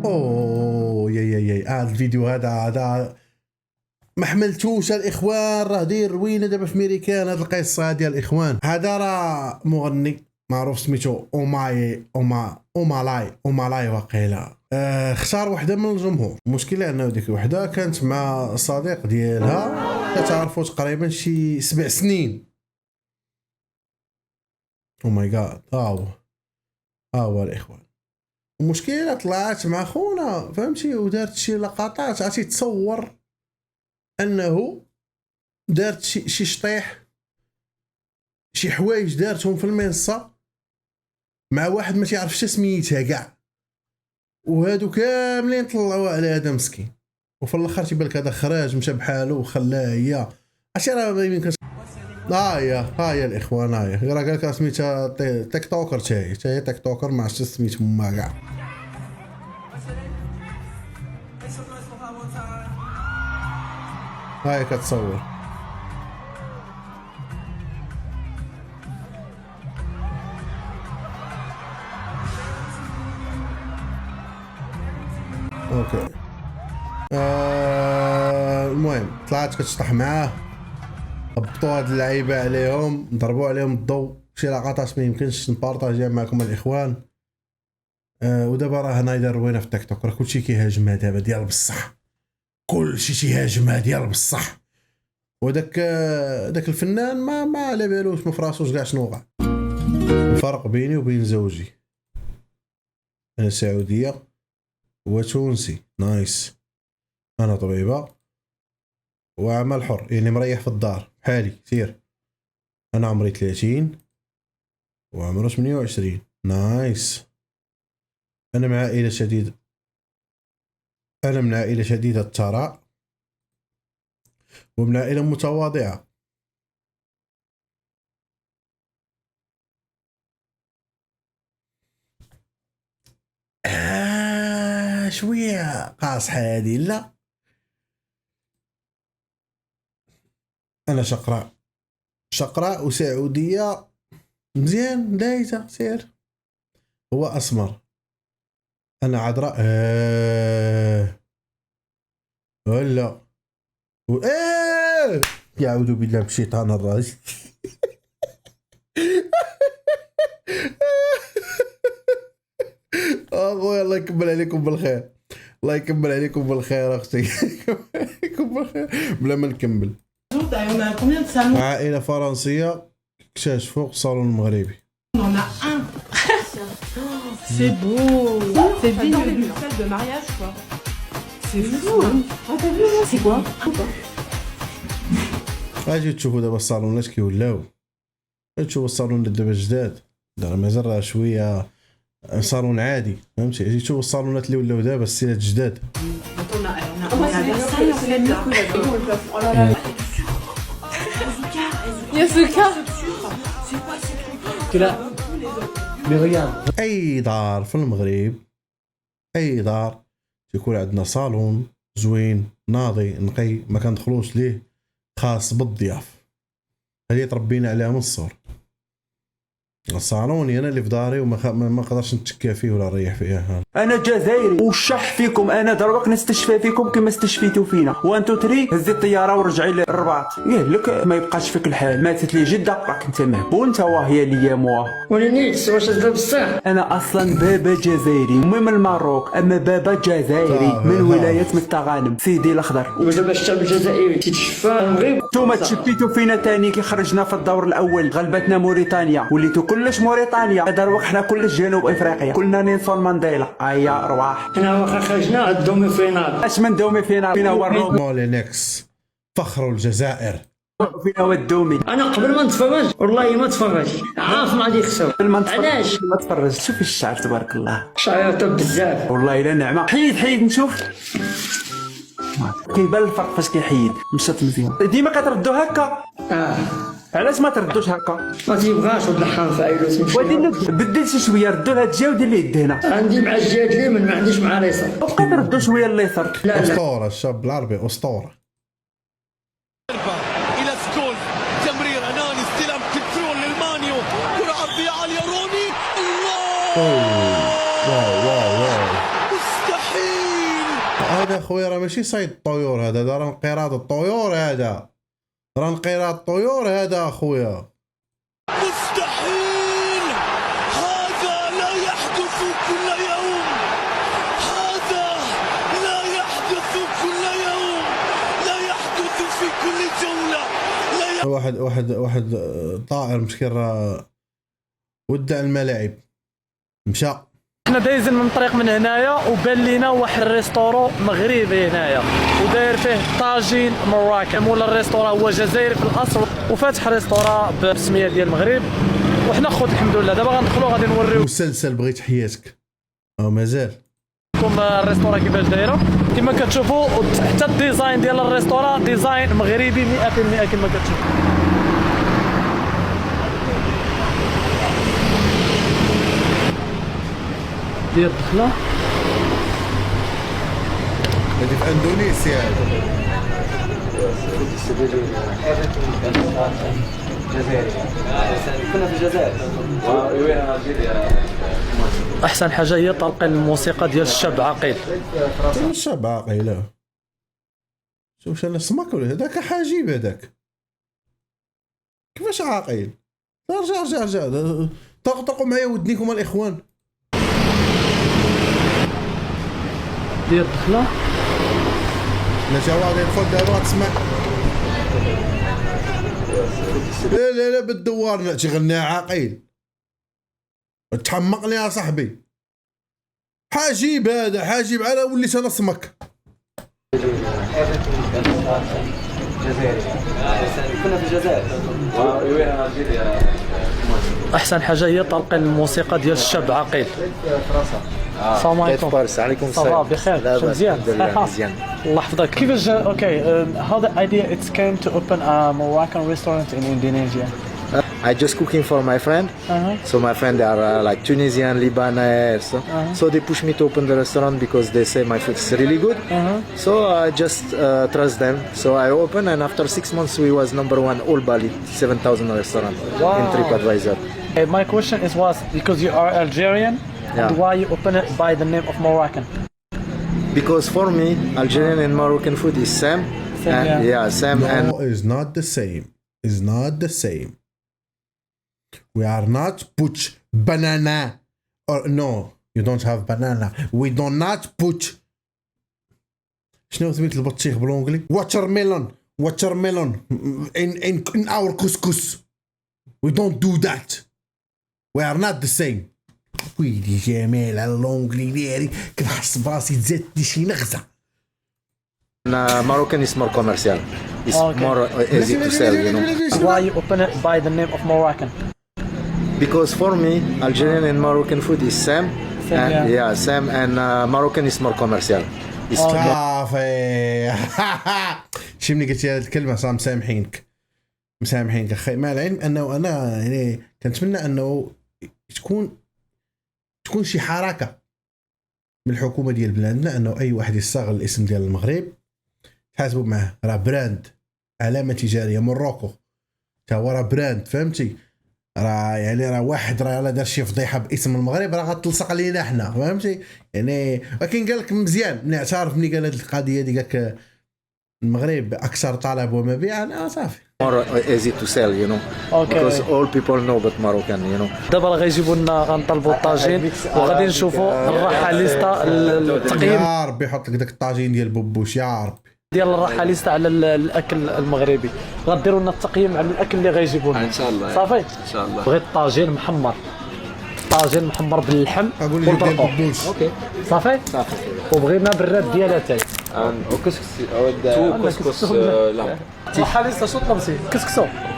اوه يا هذا الفيديو هذا ما حملتوش الاخوان. راه داير روينه دابا في ميريكان. هاد القصه ديال الاخوان. هذا راه مغني معروف سميتو اومالاي واقيلا. اختار وحده من الجمهور. المشكله انه ديك الوحده كانت مع صديق ديالها كتعرفوا تقريبا شي 7 سنين. او ماي جاد. ها هو الاخوان. المشكله طلعت مع خونا فهمتي ودارت شي لقطات عرفتي تصور انه دارت شي شطيح شي حوايج دارتهم في المنصه مع واحد ما تيعرفش سميتها كاع، وهادو كاملين طلعوا على هذا مسكين. وفي الاخر تيبان لك هذا خراج مشى بحاله وخلاها هي عرفتي راه ما يمكنش. ها هي الاخوان. راه قال لك سميتها تيك توكر. حتى هي تيك توكر ما عرفتش سميتهم ما كاع. هاي كتصور. اوكي. المهم طلعت كتشطح معاه، هبطوا هاد اللعيبه عليهم، ضربوا عليهم الضوء. شي لقطات ما يمكنش نبارطاجيها معكم الاخوان. ودابا راه هنا دار روينه في تيك توك. راه كلشي كيهاجمها دابا ديال بصح، كلشي تيهاجمها ديال بصح. وداك الفنان ما على بالوش ما فراسوش كاع شنو وقع. الفرق بيني وبين زوجي، انا سعوديه وتونسي. نايس. انا طبيبه وعمل حر، يعني مريح في الدار بحالي. سير. انا عمري 30 وعمره 28. نايس. انا من عائله شديده الثراء ومن عائله متواضعه. شويه قاصحه هذه. لا انا شقراء وسعوديه مزيان دايزه. سير. هو اسمر انا عذراء. ولا يعوذ بالله من الشيطان الرجيم. اخويا الله يكمل عليكم بالخير. الله يكمل عليكم بالخير اختي. يكمل بالخير بلا ما نكمل. عائله فرنسيه اكتشفوا الصالون المغربي. C'est beau. C'est digne d'une salle de mariage, quoi. C'est fou. T'as vu, c'est quoi? اجي تشوفوا دابا الصالونات كيولاو. تشوفوا الصالونات دابا جداد. راه مازال راه شويه صالون عادي فهمتي. اجي تشوفوا الصالونات اللي ولاو دابا السيلات جداد. يا سكر. اي دار في المغرب، اي دار تيكون عندنا صالون زوين ناضي نقي ما كندخلوش ليه، خاص بالضياف. هذه تربينا عليها من الصغر. الصالوني انا اللي في داري وما نقدرش نتكا فيه ولا نريح فيه. انا جزائري وشح فيكم. انا دروك نستشفى فيكم كما استشفيتوا فينا. وانتو تري هزي الطياره ورجعي للرباط. لك ما يبقاش فيك الحال. ماتت لي جده راك انت مهبول. انت واهيه ليا موا وانا نيت واش هذا بصح. انا اصلا بابا جزائري ومن من الماروك، اما بابا جزائري من ولايه متغانم سيدي الاخضر. ودابا الشعب الجزائري تيتشفى المغرب. نتوما تشفيتوا فينا تاني كي خرجنا في الدور الاول. غلبتنا موريتانيا وليتو كلش موريتانيا. دروك حنا كلش جنوب افريقيا. كلنا نيلسون مانديلا. هيا رواح. حنا واخا خرجنا الدومي فينال. اش من دومي فينا هو الروم. مولينكس فخر الجزائر. فينا هو الدومي. انا قبل ما نتفرج والله ما تفرج. عارف ما غادي يخسر. علاش ما تفرج؟ شوف الشعر تبارك الله. شعر طب بزاف والله الا نعمه. حيد نشوف. كيبان الفرق فاش كيحيد. مشات مزيان. ديما كتردو هكا. علاش ما تردوش هكا؟ ما تيبغاش ولد الحرام فايلوت. ودي بدل شي شويه. ردو لهاد الجهه ودير ليه يد هنا. عندي مع الجهه اليمين ما عنديش مع اليسار. بقى تردو شويه اليسار. لا اسطوره الشاب العربي اسطوره. الى سكول تمرير اناني استلام كنترول للمانيو. كره عرضيه عاليه روني. الله واو مستحيل هذا خويا راه ماشي صيد الطيور، هذا راه انقراض الطيور، هذا راه انقراض الطيور هذا اخويا. مستحيل، هذا لا يحدث كل يوم، هذا لا يحدث كل يوم، لا يحدث في كل جولة، واحد طائر مسكين راه ودع الملاعب مشى. احنا دايزين من طريق من هنايا وبان لينا واحد الريستورون مغربي هنايا وداير فيه طاجين مراكن. مولا الريستورون هو جزائري في الاصل وفاتح ريستورون بالسميه ديال المغرب، وحنا خوت الحمد لله. دابا غندخلوا غادي نوريو مسلسل بغيت حياتك مازال لكم الريستورون كيفاش دايره. كما كتشوفوا حتى الديزاين ديال الريستورون ديزاين مغربي 100% كما كتشوفوا. ديال الدخله هذه في اندونيسيا. كنا في الجزائر. احسن حاجه هي تلقين الموسيقى ديال الشاب عقيل. الشاب عاقل شوف انا سمك ولا هذاك حاجيب هذاك كيفاش عاقل؟ رجع طرقوا معايا ودنيكم الاخوان. ديال الدخله لا جا واحد يدخل دابا تسمع. لا بالدوار تغني عاقل تحمقني يا صاحبي. حاجيب هذا حاجيب على وليت انا سمك. كنا في الجزائر. احسن حاجه هي تلقين الموسيقى ديال الشاب عقيل. السلام عليكم. عليكم صباح السلام. بخير. مزيان مزيان. الله يحفظك. كيفاش اوكي how the idea it came to open a Moroccan restaurant in Indonesia? I just cooking for my friend. So my friend they are like Tunisian, Lebanese. So they push me to open the restaurant because they say my food is really good. So I just trust them. So I open and after 6 months we was #1 all Bali 7,000 restaurant in TripAdvisor. My question was because you are Algerian and why you open it by the name of Moroccan? Because for me Algerian and Moroccan food is same. Same. No, And is not the same. Is not the same. We are not put banana or no. You don't have banana. We do not put. شنو سميت البطيخ بالونجلي؟ Watermelon in our couscous. We don't do that. We are not the same. ويلي جمال على اللونجلي ديالي كنحس براسي تزادني شي نغزه. Moroccan is more commercial. It's more easy to sell, you know. Why you open it by the name of Moroccan? Because for me, Algerian and Moroccan food is same. Same. And Moroccan is more commercial. صافي. شي ملي قلت هذه الكلمه صار مسامحينك اخي. مع العلم انه انا يعني كنتمنى انه تكون شي حركه من الحكومه ديال بلادنا انه اي واحد يستغل الاسم ديال المغرب تحاسبوا معاه. راه براند، علامه تجاريه. موروكو تا هو راه براند، فهمتي؟ راه واحد راه دار شي فضيحه باسم المغرب راه غتلصق علينا حنا، فهمتي؟ يعني ولكن قال لك مزيان ملي اعترف ملي قال هذه القضيه دي، قال لك المغرب اكثر طلب ومبيعا. صافي. More easy to sell, you know. Because all people know about Moroccan, you know. دابا راه غيجيبوا لنا غنطلبوا الطاجين وغادي نشوفوا الرحاليستا التقييم. يا ربي يحط لك داك الطاجين ديال بوبوش يا ربي. ديال الرحاليستا على الاكل المغربي. غديروا لنا التقييم على الاكل اللي غيجيبوا لنا ان شاء الله. صافي ان شاء الله. بغيت طاجين محمر باللحم والبرقوق. Okay. صافي وبغينا براد ديالها تاعي كسكس لا الرحاليستا. شنو طلبتي؟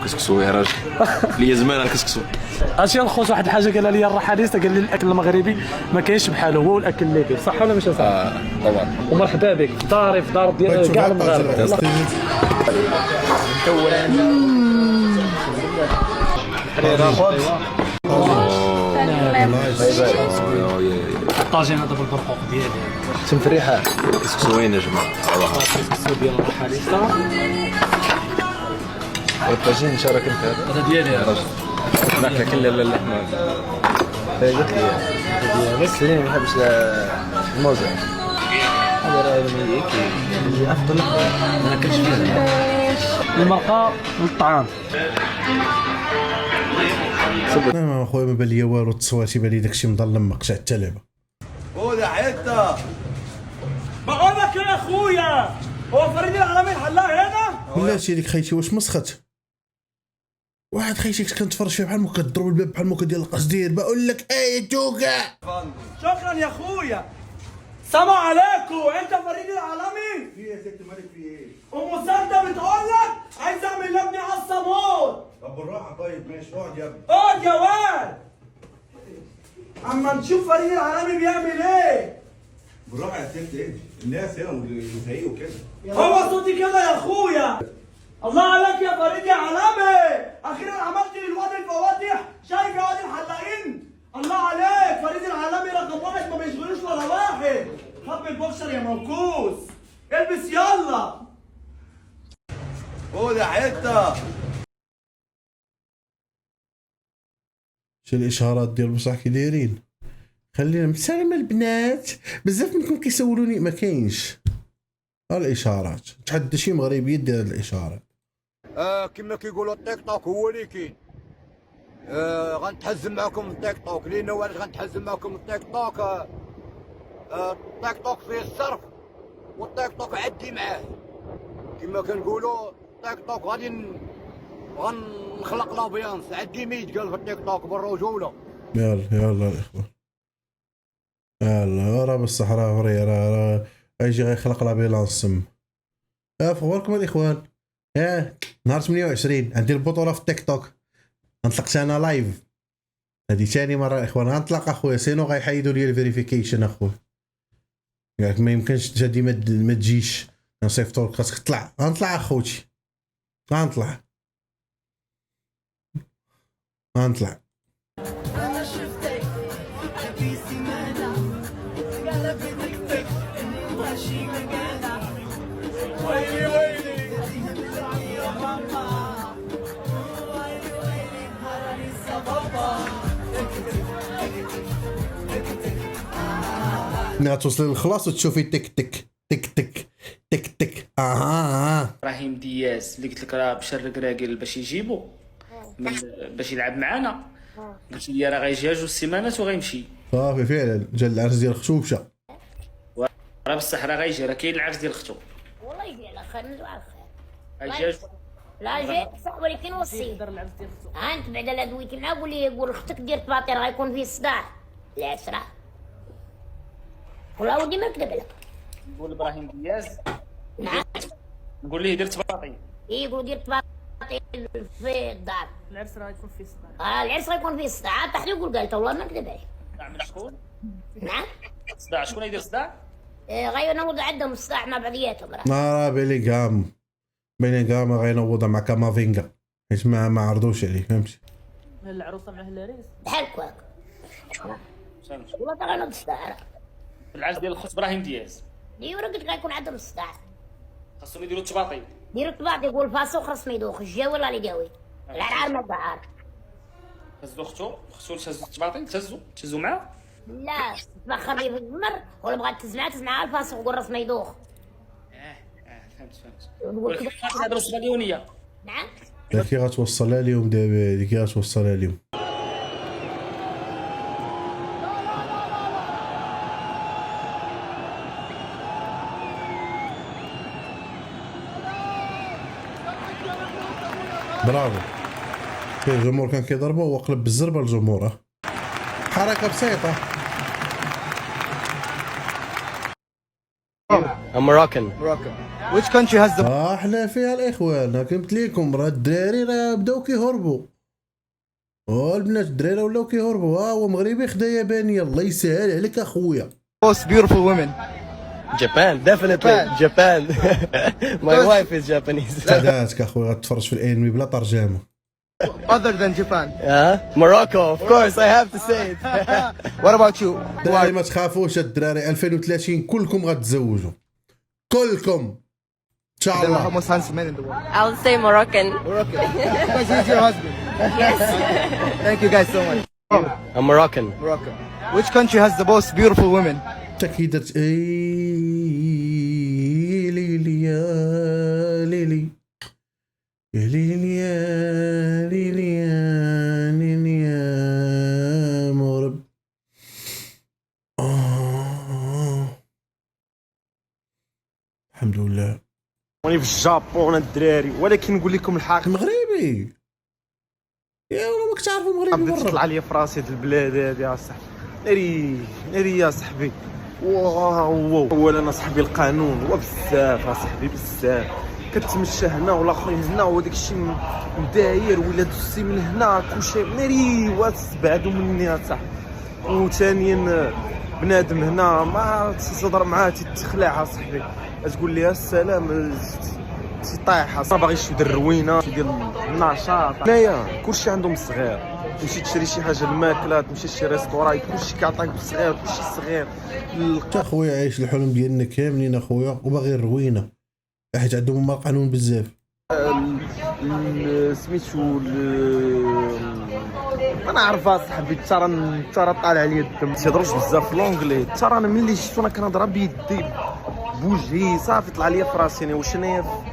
كسكسو يا راجل ليا زمان الكسكسو. اجي الخوت واحد الحاجه قالها لي الرحاليستا، قال لي الاكل المغربي ما كاينش بحاله، هو الاكل الليبي. صح ولا ماشي صح؟ طبعا. ومرحبا بك في داري في دار ديال كاع المغاربه. الطاجين هذا بالبرقوق ديالي سم في الريحه. كسكسو وين يا جماعه؟ الكسكسو ديال الرحاليستا. الطاجين شارك انت هذا ديالي يا راجل. ناكل كل اللحمه. قلت لي سليم ما يحبش الموزه. المرقه والطعام. انا اخويا ما بان ليا والو، التصوير تيبان لي داكشي مظلم مقشع حتى لعبه. خذ حته. بقول لك يا اخويا، هو فريد العالمي الحلاق هنا؟ بلاتي ديك خيتي واش مسخت؟ واحد خيتي كنت كنتفرج فيه بحال ما كضرب الباب بحال ما كدير القصدير، بقول لك اي توكا. شكرا يا اخويا. السلام عليكم، انت فريد العالمي؟ في يا ست مالك في ايه؟ ام سلمى بتقول لك عايز اعمل لابني عصامون. طب بالراحه طيب ماشي، اقعد يا ابني. اقعد يا واد اما نشوف فريد العالمي بيعمل ايه. بالراحه يا ست، ايه الناس هنا وزيقوا كده. هو صوتي كده يا اخويا. الله عليك يا فريد يا عالمي، اخيرا عملت للواد الفواتح. شايف يا واد الحلاقين؟ الله عليك، فريد العالمي رقم واحد، ما بيشغلوش ولا واحد. خب البوكسر يا موكوس، البس يلا. خذ حته. شو الاشهارات ديال بصح كي دايرين؟ خلينا مسالمه البنات، بزاف منكم كيسولوني ما كاينش الاشارات، تحدى شي مغربي يدير الاشارات. كما كيقولوا التيك توك هو اللي كاين. غنتحزم معكم التيك توك، لأنه علاش غنتحزم معكم التيك توك؟ التيك توك فيه الصرف والتيك توك عدي معاه. كما كنقولوا التيك توك غنخلق لابيانس، عدي ميت قال في التيك توك بالرجوله. يلا الاخوان، يلا راه بالصحراء هوري راه يجي غيخلق لابيلانس سم. فوالكم الاخوان، نهار 28 عندي البطوله في التيك توك، غنطلق انا لايف. هادي ثاني مره الاخوان غنطلق اخويا، سينو غيحيدوا لي الفيريفيكيشن اخويا. قالك ما يمكنش تجي ما تجيش، نصيفطولك خاصك تطلع. غنطلع اخوتي، غنطلع. ملي توصلي للخلاص وتشوفي تك تك تك تك تك تك. ابراهيم دياز اللي قلت لك راه مشى الركراكيل باش يجيبو باش يلعب معانا، قلت لي راه غيجي جوج سيمانات وغيمشي. صافي فعلا جا العرس ديال اختو ومشى. راه بصح راه غيجي، راه كاين العرس ديال اختو. والله يجي على خير، ندوي على خير. غيجي لا جاي صح، ولكن وصي انت بعد لا دويتي معاه قول اختك دير طباطير غيكون فيه صداع العسره. والله ودي ما نكذب لك. نقول ابراهيم دياز، نعم نقول ليه دير طباطي. يقول دير طباطير في الدار. العرس راه يكون فيه صداع. العرس غيكون فيه صداع. تحت يقول قالت والله ما نكذب عليك. صداع من شكون؟ نعم صداع شكون يدير صداع؟ غينوض عندهم صداع مع بعضياتهم. راه بيلي كام غينوضها مع كامافينغا، حيت ما عرضوش عليه، فهمتي؟ العروسه معاه العريس بحال هكاك. والله غينوض صداع. العرس ديال الخت ابراهيم دياز ديورا قلت غيكون عندهم صداع. خاصهم يديروا الطباطي. ديروا الطباط يقول فاسو خرص ما يدوخ الجا ولا اللي داوي العرعر ما الدعار. تهزو اختو تهزو الطباطي، تهزو معاه. لا تبخر لي في الزمر ولا بغات تز معاه الفاسو يقول راس ما يدوخ. فهمت. ولكن غنهضروا الصهيونيه. نعم كي غتوصلها لهم دابا، هذيك غتوصلها لهم. برافو. الجمهور كان كيضربه وهو قلب بالزربه الجمهور. حركه بسيطه. I'm Moroccan. Which country has the احنا فيها الاخوان، قلت لكم راه الدراري راه بداو كيهربوا، البنات الدراري ولاو كيهربوا. هو مغربي خدا ياباني، الله يسهل عليك اخويا. most beautiful women? Japan, definitely. Japan. My wife is Japanese. ساداتك اخويا، غتفرج في الانمي بلا ترجمه. Other than Japan? Morocco, of course. I have to say it. What about you? الدراري ما تخافوش، الدراري 2030 كلكم غتزوجوا، كلكم ان شاء الله. Most handsome men in the world. I'll say Moroccan. Because he's your husband. Yes. Thank you guys so much. I'm Moroccan. Which country has the most beautiful women? تكيدت اي الحمد لله. راني في الجابون الدراري، ولكن نقول لكم الحق مغربي يا والله ماك تعرف المغربي بدات برا. تطلع لي في راسي هاد البلاد هادي يا صاحبي. ناري يا صاحبي. واو اولا صاحبي القانون وبزاف اصاحبي بزاف. كتمشى هنا والاخرين هنا وداك الشيء مداير ولا دوزتي من هنا كلشي ناري وتبعدوا مني يا صاحبي. وثانيا بنادم هنا ما تهضر معاه تتخلع اصاحبي، تقول لي السلام تيطيح ما باغيش يدير الروينه ديال النشاط. هنايا كلشي عندهم صغير، تمشي تشري شي حاجه الماكله، تمشي شي ريستوران كلشي كيعطيك بالصغير، كلشي صغير. تا خويا عايش الحلم ديالنا كاملين اخويا وباغي الروينه حيت عندهم هما القانون بزاف. سميتو انا عارف اصاحبي ترى طالع عليا الدم. تيهضروش بزاف لونجلي، ترى انا ملي جيت انا كنهضر بيدي بوجهي صافي طلع ليا في راسي. انا واش انايا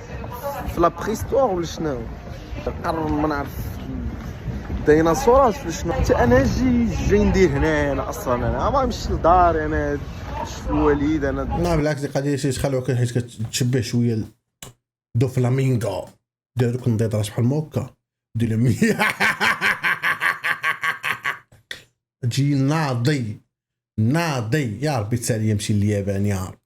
في لابريستوار ولا شنو؟ قرر ما نعرف الديناصورات ولا شنو. حتى انا جاي ندير هنا انا اصلا انا ما نمشي لداري انا شوف الوالد انا. لا بالعكس دي قضيه شي تخلعوك حيت كتشبه شويه دو فلامينغو. دير دوك النضيض بحال موكا دير لهم تجي ناضي يا ربي تسالي يمشي لليابان يا ربي.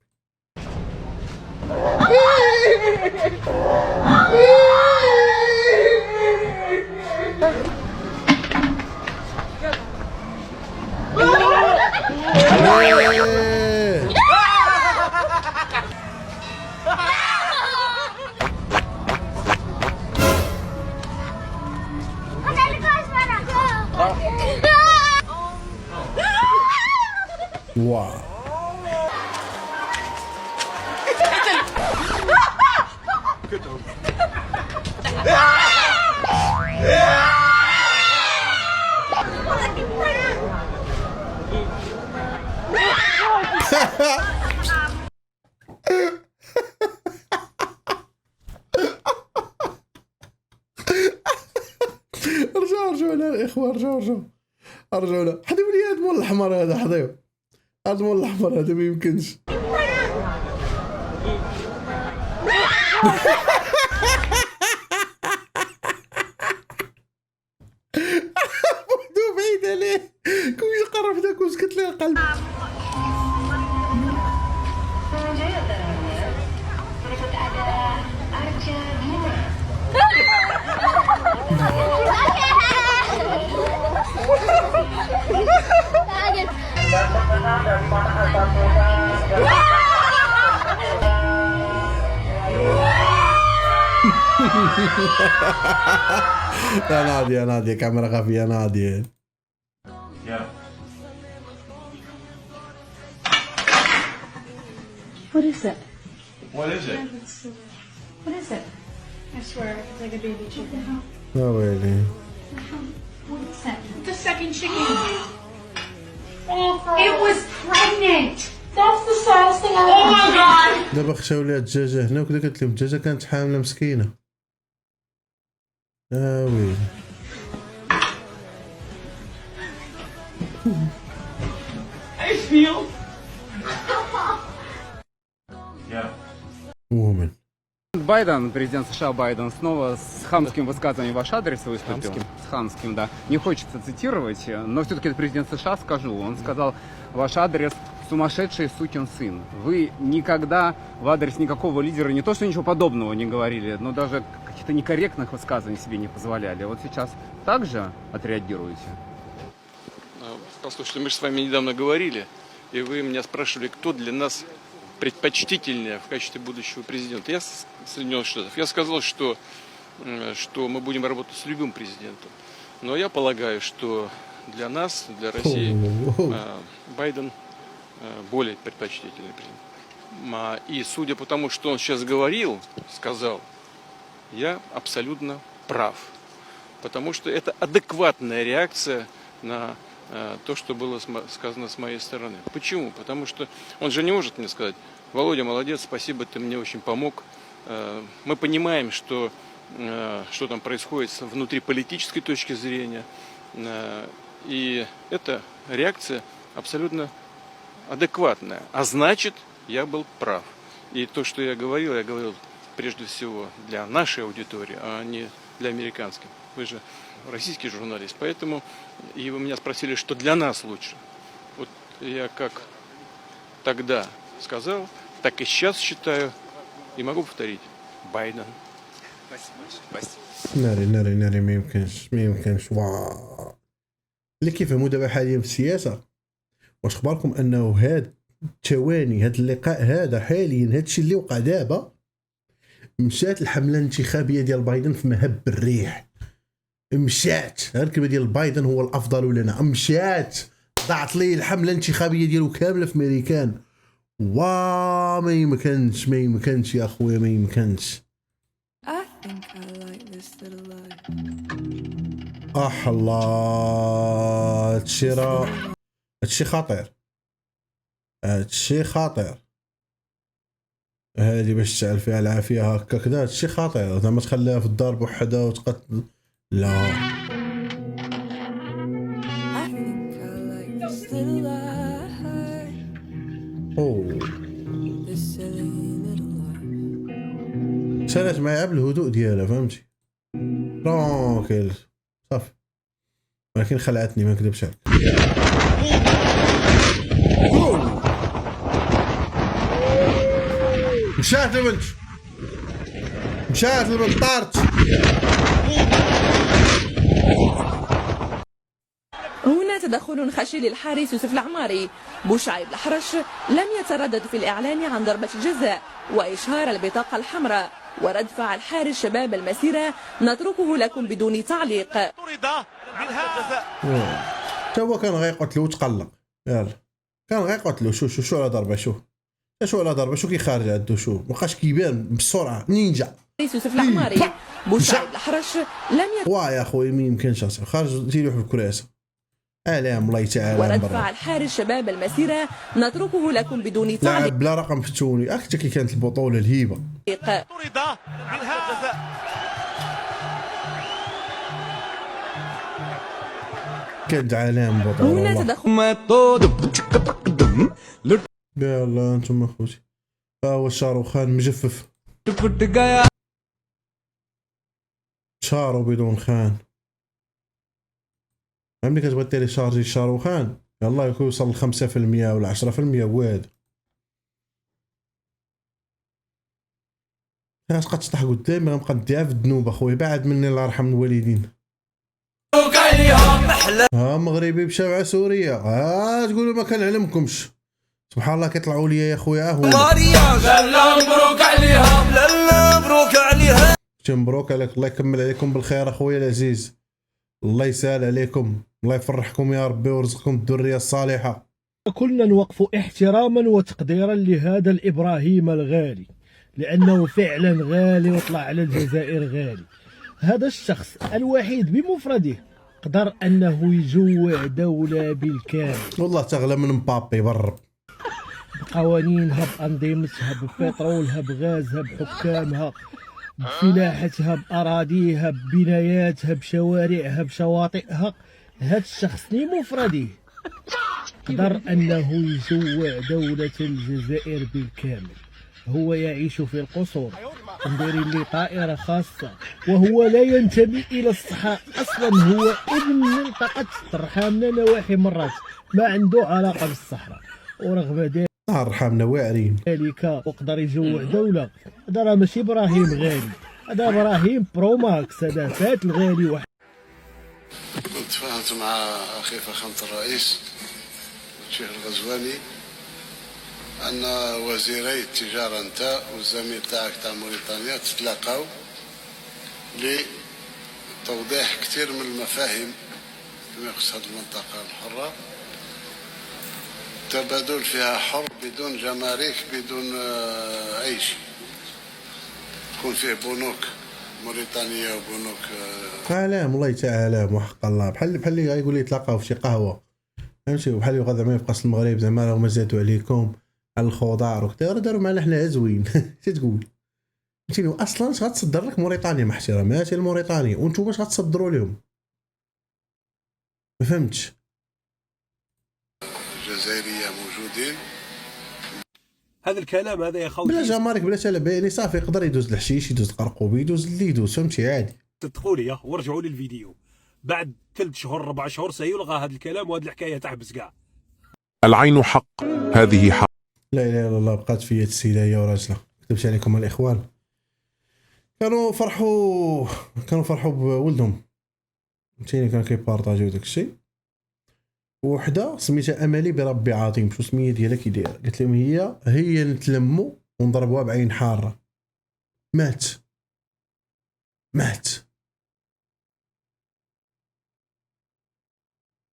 واو رجعوا هنا الاخوان رجعوا هنا. حضيو لي هاد مول الاحمر هذا، حضيو هاد المول الاحمر هذا ما يمكنش. بوحدو بعيد عليه كوش قرب داك واش كتلقى القلب. يا نادية كاميرا خفية يا نادية. What is it? What is it? What is it? I swear, it's like a baby chicken. يا ويلي. What is that? The second chicken. It was pregnant. That's the saddest thing I've ever seen. Oh my god. دابا خشاو ليها الدجاجة هنا وكذا قلت لهم الدجاجة كانت حاملة مسكينة. يا ويلي. I feel. Woman. Байден, президент США Байден, снова с хамским высказыванием в ваш адрес выступил. С хамским, да. Не хочется цитировать, но все-таки это президент США, скажу. Он сказал ваш адрес «сумасшедший сукин сын». Вы никогда в адрес никакого лидера не то что ничего подобного не говорили, но даже каких-то некорректных высказываний себе не позволяли. Вот сейчас также отреагируете? Послушайте, мы же с вами недавно говорили, и вы меня спрашивали, кто для нас предпочтительнее в качестве будущего президента. Я с Соединенных Штатов. Я сказал, что мы будем работать с любым президентом. Но я полагаю, что для нас, для России, Байден более предпочтительный президент. И судя по тому, что он сейчас сказал, я абсолютно прав. Потому что это адекватная реакция на то, что было сказано с моей стороны. Почему? Потому что он же не может мне сказать: Володя, молодец, спасибо, ты мне очень помог. Мы понимаем, что там происходит с внутриполитической точки зрения. И эта реакция абсолютно адекватная. А значит, я был прав. И то, что я говорил прежде всего для нашей аудитории, а не для американской. Вы же российский журналист, поэтому и вы меня спросили, что для нас лучше. Вот я как тогда сказал, так и сейчас считаю, и могу повторить. Байден. ناري ما يمكنش واو. اللي كيفهموا دابا حاليا في السياسه، واش اخباركم انه هاد الثواني، هاد اللقاء هذا حاليا، هاد الشيء اللي وقع دابا، مشات الحمله الانتخابيه ديال بايدن في مهب الريح. مشات هاد الكلمه ديال بايدن هو الافضل لنا، مشات ضاعت لي الحمله الانتخابيه ديالو كامله في امريكان. وا ما يمكنش يا خويا، ما يمكنش. الله هادشي خطير، هادشي خطير. هادي باش تشعل فيها العافيه هكا كذا، هادشي خطير. زعما تخليها في الدار بوحدها وتقتل، لا. سالات معايا بالهدوء ديالها، فهمتي؟ ترونكيل صافي، ولكن خلعتني ما نكذبش عليك. مشات البنت طارت. هنا تدخل خشي للحارس يوسف العماري. بوشعيب الأحرش لم يتردد في الإعلان عن ضربة الجزاء وإشهار البطاقة الحمراء، ورد فعل حارس شباب المسيرة نتركه لكم بدون تعليق. هو كان غيقتلو وتقلق، يلا كان غيقتلو. شو على ضربة، شو على ضربة، شو كي خارج عندو، شو مابقاش كيبان بسرعة نينجا. يوسف العماري. بوشعيب الأحرش لم وا يا خويا ما يمكنش خارج تيلوح بالكراسة. اعلام الله يتعالى. ورد فعل حارس شباب المسيرة نتركه لكم بدون تعليق. لاعب بلا رقم في التوني، حتى كي كانت البطولة الهيبة. كانت علام بطولة. هنا تدخل. يلا انتم اخوتي، ها هو شاروخان مجفف، شارو بدون خان. عمري كتبغي تيلي شارجي شاروخان، يلا يكون يوصل ل 5% ولا 10% واد. اش قتطيح قدامي غنبقى نديها في الذنوب اخويا، بعد مني الله يرحم الوالدين. ها مغربي مشى مع سوريا، ها تقولوا ما كنعلمكمش. سبحان الله كيطلعوا لي يا خويا. هو لا مبروك عليها، لا مبروك عليها. مبروك عليك، الله يكمل عليكم بالخير اخويا العزيز، الله يسهل عليكم، الله يفرحكم يا ربي ويرزقكم الذريه الصالحه. كلنا نوقف احتراما وتقديرا لهذا الابراهيم الغالي، لانه فعلا غالي وطلع على الجزائر غالي. هذا الشخص الوحيد بمفرده قدر انه يجوع دوله بالكامل، والله تغلى من مبابي بالرب. بقوانينها، بانظمتها، ببترولها، بغازها، بحكامها، بفلاحتها، باراضيها، ببناياتها، بشوارعها، بشواطئها. هذا الشخص لمفرده قدر انه يجوع دوله الجزائر بالكامل. هو يعيش في القصور، مديرين لي طائره خاصه، وهو لا ينتمي الى الصحراء اصلا. هو ابن منطقه ترحامنا نواحي مرات، ما عنده علاقه بالصحراء، ورغم ذلك ارحمنا واعرين ذلك وقدر يجوع دوله. هذا راه ماشي ابراهيم غالي، هذا ابراهيم برو ماكس، هذا فات الغالي. واحد كنت تفاهمت مع اخي فخامه الرئيس الشيخ الغزواني ان وزيري التجاره انت والزميل تاعك تاع موريتانيا تتلاقاو لتوضيح كثير من المفاهيم فيما يخص هذه المنطقه الحره، تبادل فيها حر بدون جمارك بدون اي شيء، يكون فيه بنوك موريتانيا وبنوك علام الله يتعالى وحق الله. بحال اللي غايقول لي تلاقاو في شي قهوه، فهمتي، بحال اللي غادي ما يبقاش المغرب زعما راهم زادوا عليكم على الخضار وكذا، داروا معنا حنا زوين. اش تقول فهمتيني؟ اصلا اش غتصدر لك موريتانيا مع احتراماتي لموريتانيا، وانتم اش غتصدروا لهم؟ ما فهمتش. الجزائريه موجودين. هذا الكلام هذا يا خوتي بلا جمارك بلا تلبيني صافي، يقدر يدوز الحشيش، يدوز القرقوبي، يدوز اللي يدوز، فهمتي عادي. صدقوا لي ورجعوا لي الفيديو بعد 3 شهور 4 شهور سيلغى هذا الكلام وهذه الحكايه تحبس كاع. العين حق، هذه حق. لا اله الا الله، بقات فيا السيده هي وراجلها. كتبت عليكم الاخوان، كانوا فرحوا بولدهم، فهمتيني، كانوا كيبارطاجيو داك الشيء. وحده سميتها امالي بربي عظيم، شو السميه ديالها كي دايره، قالت لهم هي نتلموا ونضربوها بعين حاره. مات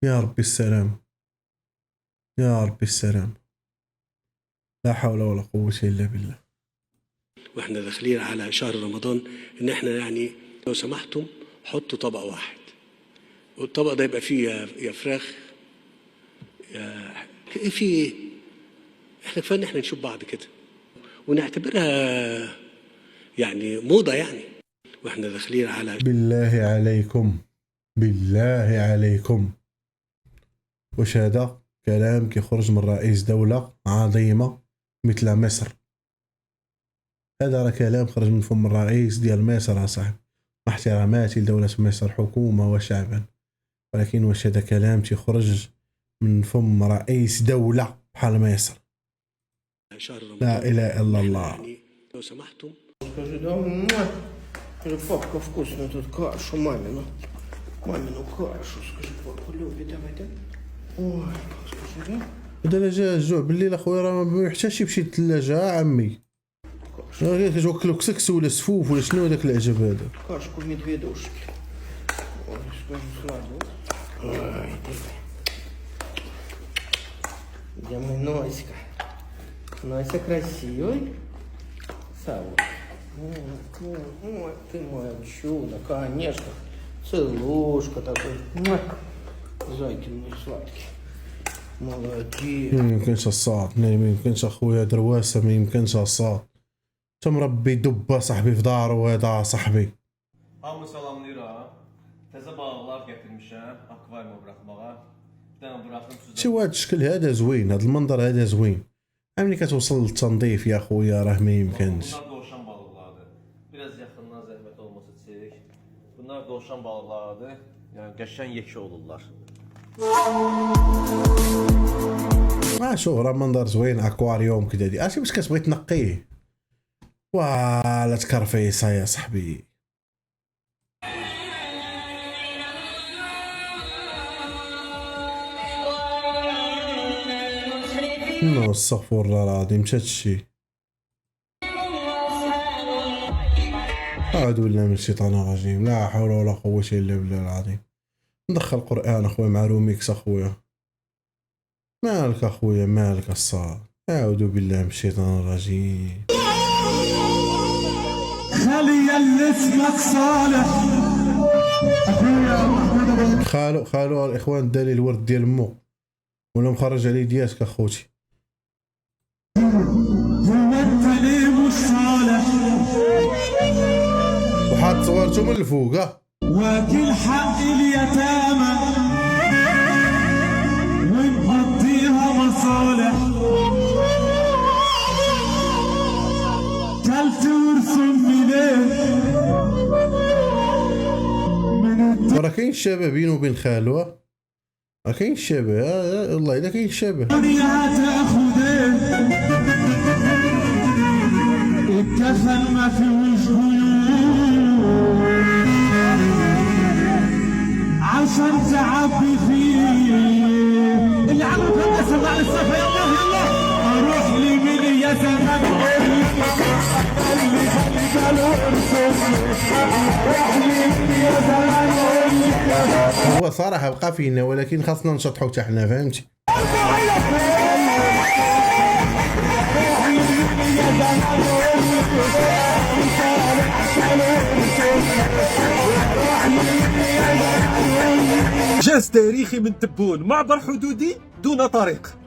يا ربي السلام، يا ربي السلام، لا حول ولا قوة إلا بالله. واحنا داخلين على شهر رمضان، ان احنا يعني لو سمحتم حطوا طبق واحد، والطبق ده يبقى فيه يا فراخ يا في احنا كفايه ان احنا نشوف بعض كده ونعتبرها يعني موضة يعني، واحنا داخلين على بالله عليكم واش هذا كلام كيخرج من رئيس دولة عظيمة مثل مصر؟ هذا راه كلام خرج من فم الرئيس ديال مصر صاحبي، مع احتراماتي لدولة مصر حكومة وشعبا، ولكن واش هذا كلام تيخرج من فم رئيس دولة بحال مصر؟ لا اله الا الله. يعني لو سمحتم Рыбка вкусная, тут кашу мамину кашу, скажи, папа любит, давай. Ой, скажи, да? هذا لا جا الجوع بالليل اخويا، راه ما يحتاجش يمشي للثلاجة عمي، كتوكلو كسكس ولا سفوف ولا شنو هذاك العجب هذا؟ Кашку в медведушке. Ой, скажи, сладко. Ой, давай. Где мой Носька? Нося красивый. Савва. Ой, ты мое чудо, конечно. Целушка такой. Зайки мой сладкий. молодец. ما يمكنش الصاد، ما يمكنش اخويا درواسه، ما يمكنش الصاد. انت مربي دبه صاحبي في دارو هذا صاحبي. Hamı salamlayır. Təzə balıqlar gətirmişəm, akvariuma buraxmağa. Bir dənə buraxım sizə. شوف هذا الشكل هذا زوين، هذا المنظر هذا زوين. ملي كتوصل للتنظيف يا خويا راه ما يمكنش. Bunlar dovşan balıqlarıdır. Biraz yaxından zəhmət olmasa çək. Bunlar dovşan balıqlarıdır. Yəni qəşəng yekə olurlar. شوف راه منظر زوين، اكواريوم كذا دي اش باش كتبغي تنقيه. ولا تكرفيصه يا صاحبي. نو استغفر الله العظيم، هادشي أعوذ بالله من الشيطان الرجيم، لا حول ولا قوة إلا بالله العظيم. ندخل قرآن أخويا مع روميكس أخويا. مالك أخويا مالك الصاد، أعوذ بالله من الشيطان الرجيم. خالي اللي اسمك صالح خالو الإخوان دالي الورد ديال مو ولا مخرج عليه دياسك أخوتي. هو انت ليه مش صالح وحاط صورته من الفوق واكل حق اليتامى ومقضيها مصالح كلت ورسمي ليه ورا كاين الشبه بينه وبين خالوه، راه كاين الشبه والله الا كاين الشبه. الكفن ما فيهوش عشان تعبي فيه اللي عمرو كان سمع السفه. يلا اروح لي من يا زمان اللي هو صراحه بقى فينا، ولكن خاصنا نشطحو حتى حنا، فهمتي؟ جاز تاريخي من تبون، معبر حدودي دون طريق.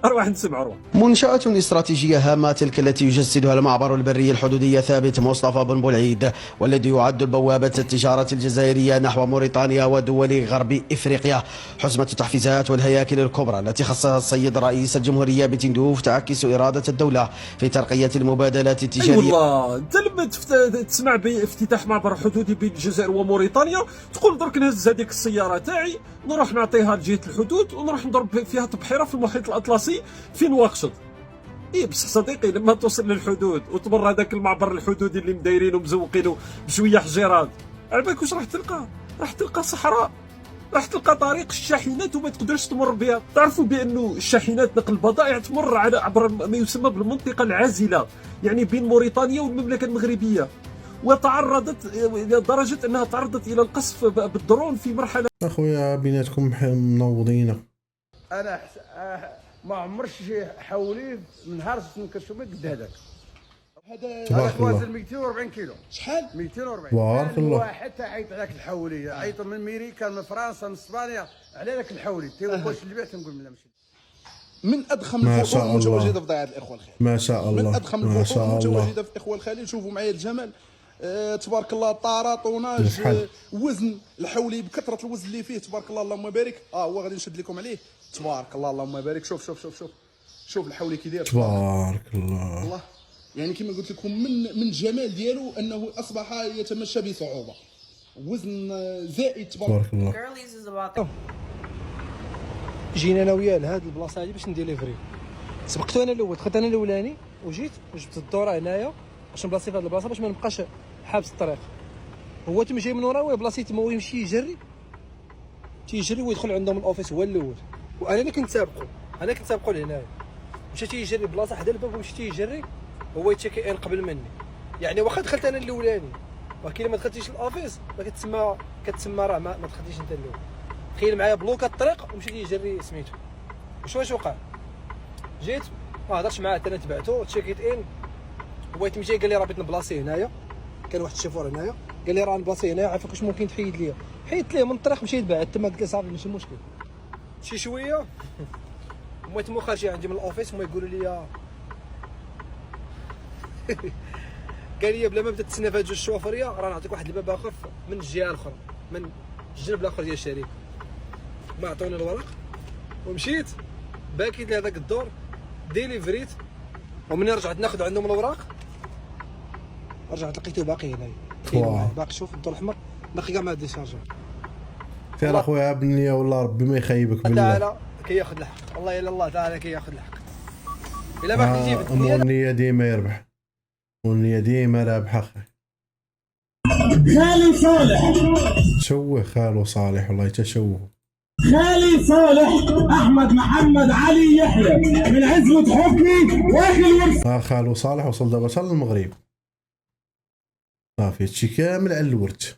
أروح نسمع روح. منشأة استراتيجية هامة تلك التي يجسدها المعبر البري الحدودي ثابت مصطفى بن بولعيد، والذي يعد بوابة التجارة الجزائرية نحو موريتانيا ودول غرب إفريقيا. حزمة التحفيزات والهياكل الكبرى التي خصها السيد رئيس الجمهورية بتندوف تعكس إرادة الدولة في ترقية المبادلات التجارية. والله أنت لما تسمع بافتتاح معبر حدودي بين الجزائر وموريتانيا تقول درك نهز هذيك السيارة تاعي نروح نعطيها لجهة الحدود ونروح نضرب فيها تبحيرة في المحيط الأطلسي في نواكشوط. ايه بصح صديقي لما توصل للحدود وتمر هذاك المعبر الحدودي اللي مدايرينه ومزوقينه بشويه حجيرات، على بالك واش راح تلقى؟ راح تلقى صحراء، راح تلقى طريق الشاحنات وما تقدرش تمر بها. تعرفوا بانه الشاحنات نقل البضائع تمر عبر ما يسمى بالمنطقه العازله، يعني بين موريتانيا والمملكه المغربيه، وتعرضت لدرجه انها تعرضت الى القصف بالدرون في مرحله. اخويا بيناتكم منوضين. انا ما عمرش حولي من نهار كنشوف قد هذاك. هذا وزن 240 كيلو. شحال؟ 240. بارك الله. واحد عيط على ذاك الحوليه، عيطوا من امريكا من فرنسا من اسبانيا على ذاك الحولي، واش اللي بعت نقول لا ماشي. من ادخم الفخور المتواجده في ضيعه الاخوه الخالد. ما شاء الله. من ادخم الفخور المتواجده في الاخوه الخالد. شوفوا معايا الجمال، تبارك الله، طاره طوناج، وزن الحولي بكثره الوزن اللي فيه، تبارك الله اللهم بارك. هو غادي نشد لكم عليه، تبارك الله اللهم بارك. شوف شوف شوف شوف شوف الحولي كي داير، تبارك الله. الله يعني كما قلت لكم من الجمال ديالو انه اصبح يتمشى بصعوبه، وزن زائد تبارك الله. جينا انا وياه لهاد البلاصه هادي باش نديليفري. سبقت انا الاول، دخلت انا الاولاني وجيت وجبت الدوره هنايا باش نبلاصي في هاد البلاصه باش ما نبقاش حابس الطريق. هو تما جاي من وراه بلاصي تما هو يمشي تيجري ويدخل عندهم الاوفيس هو الاول، وانا اللي كنت سابقو لهنايا. مشى تيجري بلاصه حدا الباب ومشى تيجري هو يتشكي ان قبل مني، يعني واخا دخلت انا الاولاني ولكن ما دخلتيش الاوفيس ما كتسمى راه ما دخلتيش انت الاول. تخيل معايا بلوكا الطريق ومشى تيجري سميتو. واش وقع؟ جيت ما هضرتش معاه حتى انا تبعته تشيكيت ان. هو تم جاي قال لي راه بغيت نبلاصي هنايا، كان واحد الشيفور هنايا قال لي راه نبلاصي هنايا، عافاك واش ممكن تحيد ليا؟ حيدت ليه من الطريق مشيت بعد تما قلت له صافي ماشي مشكل. شي شويه هما تما خارجين عندي من الاوفيس هما يقولوا لي قال لي بلا ما بدا تسنى في هاد جوج الشوفريه راه نعطيك واحد الباب اخر من الجهه الاخرى من الجنب الاخر ديال الشركه. ما عطوني الورق ومشيت باكيت لهذاك الدور ديليفريت، ومني رجعت ناخذ عندهم الاوراق رجعت لقيته باقي هنايا باقي. شوف الضوء الاحمر باقي كاع ما ديشارجا. خير اخويا بالنيه والله ربي ما يخيبك بالله. تعالى كياخذ الحق، الله الا الله تعالى كياخذ الحق. الا ما كنتي النيه ديما يربح، والنيه ديما رابحه. خالي صالح تشوه خالو صالح والله تشوه. خالي صالح احمد محمد علي يحيى من عزوة حكمي واخي الورث. خالو صالح وصل دابا حتى للمغرب صافي هادشي كامل على الورث.